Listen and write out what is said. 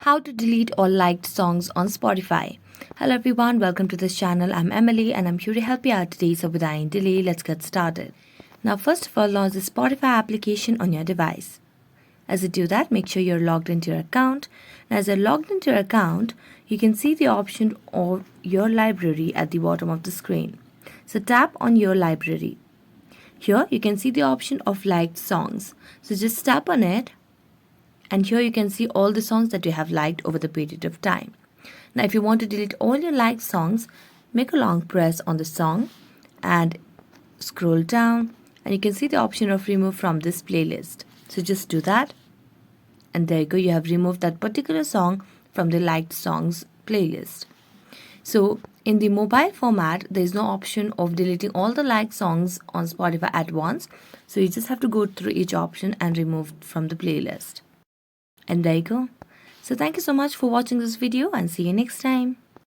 How to delete all liked songs on Spotify. Hello everyone, welcome to this channel. I'm Emily and I'm here to help you out today. So without any delay, let's get started. Now first of all, launch the Spotify application on your device. As you do that, make sure you're logged into your account. And as you're logged into your account, you can see the option of your library at the bottom of the screen. So tap on your library. Here you can see the option of liked songs. So just tap on it. And here you can see all the songs that you have liked over the period of time. Now if you want to delete all your liked songs, make a long press on the song and scroll down and you can see the option of remove from this playlist. So just do that and there you go, you have removed that particular song from the liked songs playlist. So in the mobile format, there is no option of deleting all the liked songs on Spotify at once. So you just have to go through each option and remove from the playlist. And there you go. So thank you so much for watching this video and see you next time.